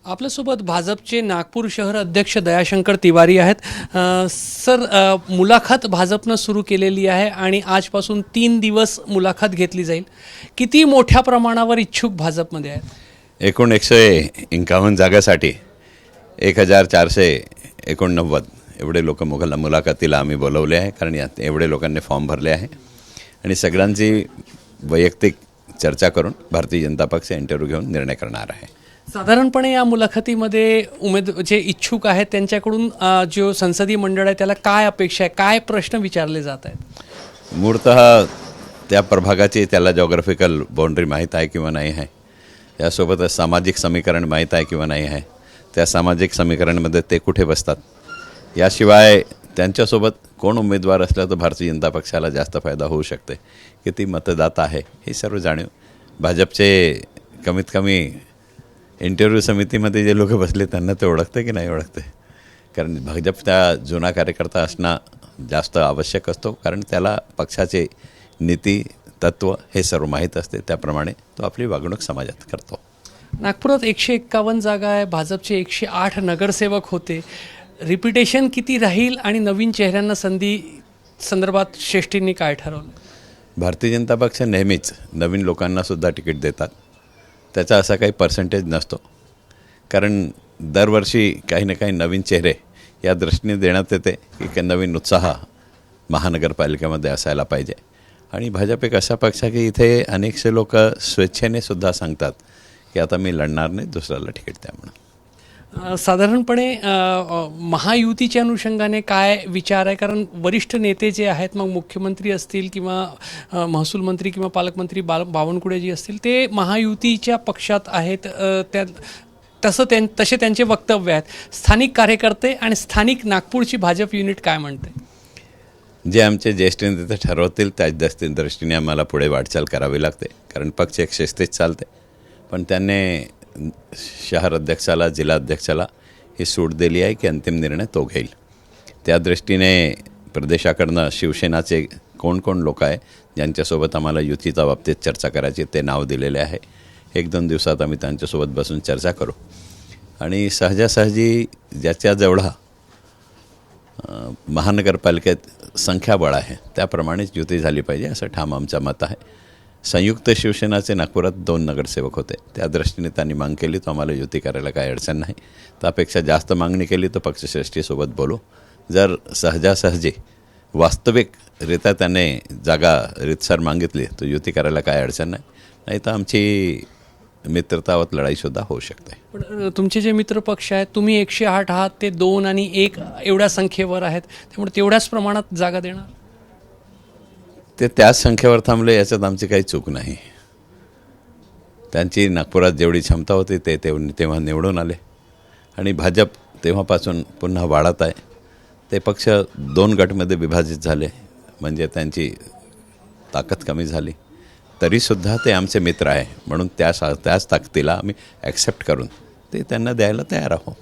आपल्यासोबत भाजपचे नागपूर शहर अध्यक्ष दयाशंकर तिवारी आहेत. सर, मुलाखत भाजपनं सुरू केलेली आहे आणि आजपासून 3 दिवस मुलाखत घेतली जाईल. किती मोठ्या प्रमाणावर इच्छुक भाजपमध्ये आहेत? एकूण 151 जागासाठी 1489 एवढे लोक मुलाखतीला आम्ही बोलवले आहे, कारण यात एवढे लोकांनी फॉर्म भरले आहे आणि सगळ्यांची वैयक्तिक चर्चा करून भारतीय जनता पक्ष इंटरव्ह्यू घेऊन निर्णय करणार आहे. साधारणपणे या मुलाखतीमध्ये जे इच्छुक आहेत त्यांच्याकडून जो संसदीय मंडळ आहे त्याला काय अपेक्षा आहे, काय प्रश्न विचारले जात आहेत? मूळतः त्या प्रभागाची त्याला जॉग्राफिकल बाउंड्री माहीत आहे किंवा नाही आहे, यासोबतच सामाजिक समीकरण माहीत आहे किंवा नाही आहे, त्या सामाजिक समीकरणमध्ये ते कुठे बसतात, याशिवाय त्यांच्यासोबत कोण उमेदवार असलं तर भारतीय जनता पक्षाला जास्त फायदा होऊ शकते, किती मतदाता आहे हे सर्व जाणीव भाजपचे कमीत कमी इंटरव्ह्यू समितीमध्ये जे लोक बसले त्यांना ते ओळखते की नाही ओळखते. कारण भाजपचा जुना कार्यकर्ता असणं जास्त आवश्यक असतो, कारण त्याला पक्षाचे नीती तत्त्व हे सर्व माहीत असते, त्याप्रमाणे तो आपली वागणूक समाजात करतो. नागपुरात 151 जागा आहे, भाजपचे 108 नगरसेवक होते. रिपिटेशन किती राहील आणि नवीन चेहऱ्यांना संधी संदर्भात श्रेष्ठींनी काय ठरवलं? भारतीय जनता पक्ष नेहमीच नवीन लोकांनासुद्धा तिकीट देतात. त्याचा असा काही पर्सेंटेज नसतो, कारण दरवर्षी काही ना काही नवीन चेहरे या दृष्टीने देण्यात येते की नवीन उत्साह महानगरपालिकेमध्ये असायला पाहिजे. आणि भाजप एक असा पक्ष आहे की इथे अनेकसे लोक स्वेच्छेने सुद्धा सांगतात की आता मी लढणार नाही, दुसऱ्याला तिकीट द्या म्हणून. साधारणपणे महायुतीच्या अनुषंगाने काय विचार आहे? कारण वरिष्ठ नेते जे आहेत, मग मुख्यमंत्री असतील किंवा महसूल मंत्री किंवा पालकमंत्री बावनकुळे जी असतील, ते महायुतीच्या पक्षात आहेत. तसे त्यांचे वक्तव्य आहेत. स्थानिक कार्यकर्ते आणि स्थानिक नागपूरची भाजप युनिट काय म्हणते? जे आमचे ज्येष्ठ नेते ठरवतील त्याच दृष्टीने आम्हाला पुढे वाटचाल करावी लागते, कारण पक्ष एक शिस्तीत चालते. पण त्यांनी शहर अध्यक्षाला, जिल्हाध्यक्षाला ही सूट दिली आहे की अंतिम निर्णय तो घेईल. त्या दृष्टीने प्रदेशाकडनं शिवसेनाचे कोण लोक आहे ज्यांच्यासोबत आम्हाला युतीच्या बाबतीत चर्चा करायची ते नाव दिलेले आहे. 1-2 दिवसात आम्ही त्यांच्यासोबत बसून चर्चा करू आणि सहजासहजी ज्याच्या जेवढा महानगरपालिकेत संख्याबळ आहे त्याप्रमाणेच युती झाली पाहिजे असं ठाम आमचं मत आहे. संयुक्त शिवसेनाचे नागपुरात 2 नगरसेवक होते, त्या दृष्टीने त्यांनी मागणी केली तर आम्हाला युती करायला काही अडचण नाही. त्यापेक्षा जास्त मागणी केली तर पक्षश्रेष्ठीसोबत बोलू. जर सहजासहजी वास्तविकरित्या त्याने जागा रीतसर मागितली तर युती करायला काही अडचण नाही, नाही तर आमची मित्रतावत लढाईसुद्धा होऊ शकते. पण तुमचे जे मित्रपक्ष आहेत, तुम्ही 108 आहात, ते 2 आणि 1 एवढ्या संख्येवर आहेत, त्यामुळे तेवढ्याच प्रमाणात जागा देणार? ते त्याच संख्येवर थांबले याच्यात आमची काही चूक नाही. त्यांची नागपुरात जेवढी क्षमता होती ते तेव्हा निवडून आले आणि भाजप तेव्हापासून पुन्हा वाढत आहे. ते पक्ष 2 गटमध्ये विभाजित झाले म्हणजे त्यांची ताकद कमी झाली, तरीसुद्धा ते आमचे मित्र आहे म्हणून त्याच ताकदीला आम्ही ॲक्सेप्ट करून ते त्यांना द्यायला तयार आहोत.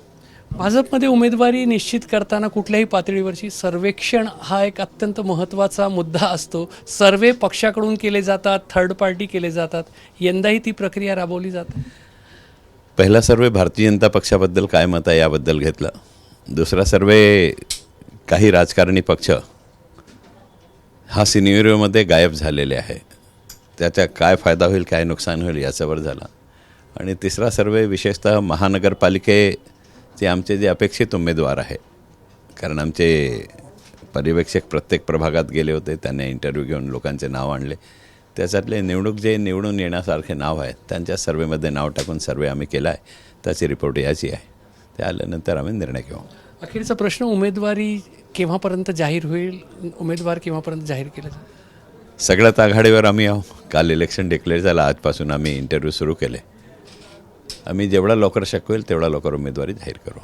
भाजपमध्ये उमेदवारी निश्चित करताना कुठल्याही पातळीवरची सर्वेक्षण हा एक अत्यंत महत्त्वाचा मुद्दा असतो. सर्वे पक्षाकडून केले जातात, थर्ड पार्टी केले जातात. यंदाही ती प्रक्रिया राबवली जाते. पहिला सर्वे भारतीय जनता पक्षाबद्दल काय मत आहे याबद्दल घेतलं. दुसरा सर्वे काही राजकारणी पक्ष हा सिनेरिओमध्ये गायब झालेले आहे, त्याचा काय फायदा होईल काय नुकसान होईल याच्यावर झाला. आणि तिसरा सर्वे विशेषतः महानगरपालिकेचे आमचे जे अपेक्षित उमेदवार आहे, कारण आमचे पर्यवेक्षक प्रत्येक प्रभागात गेले होते, त्यांनी इंटरव्ह्यू घेऊन लोकांचे नाव आणले, त्याच्यातले निवडून येण्यासारखे नाव आहेत त्यांच्या सर्वेमध्ये नाव टाकून सर्वे आम्ही केला आहे. त्याची रिपोर्ट याची आहे, ते आल्यानंतर आम्ही निर्णय घेऊ. अखेरचा प्रश्न, उमेदवारी केव्हापर्यंत जाहीर होईल? उमेदवार केव्हापर्यंत जाहीर केला जाईल? सगळ्यात आघाडीवर आम्ही आहो. काल इलेक्शन डिक्लेअर झालं, आजपासून आम्ही इंटरव्ह्यू सुरू केले. आम्ही जेवढा लवकर शक्य होईल तेवढा लवकर उमेदवारी जाहीर करू.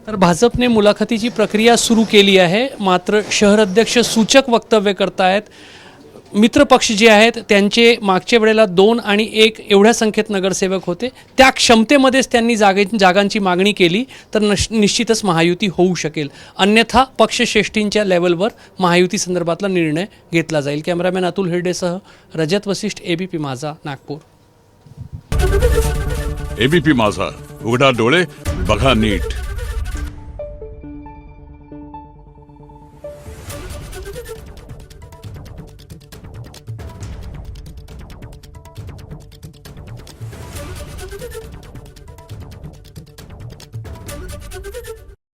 तर भाजपने मुलाखतीची प्रक्रिया सुरू केली आहे, मात्र शहर अध्यक्ष सूचक वक्तव्य करतायत. मित्रपक्ष जे आहेत त्यांचे मागच्या वेळेला 2 आणि 1 एवढ्या संख्येत नगरसेवक होते, त्या क्षमतेमध्येच त्यांनी जागांची मागणी केली तर निश्चितच महायुती होऊ शकेल. अन्यथा पक्षश्रेष्ठींच्या लेवलवर महायुती संदर्भातला निर्णय घेतला जाईल. कॅमेरामॅन अतुल हिरडेसह रजत वसिष्ठ, ABP माझा, नागपूर. ABP माझा, उघडा डोळे, बघा नीट.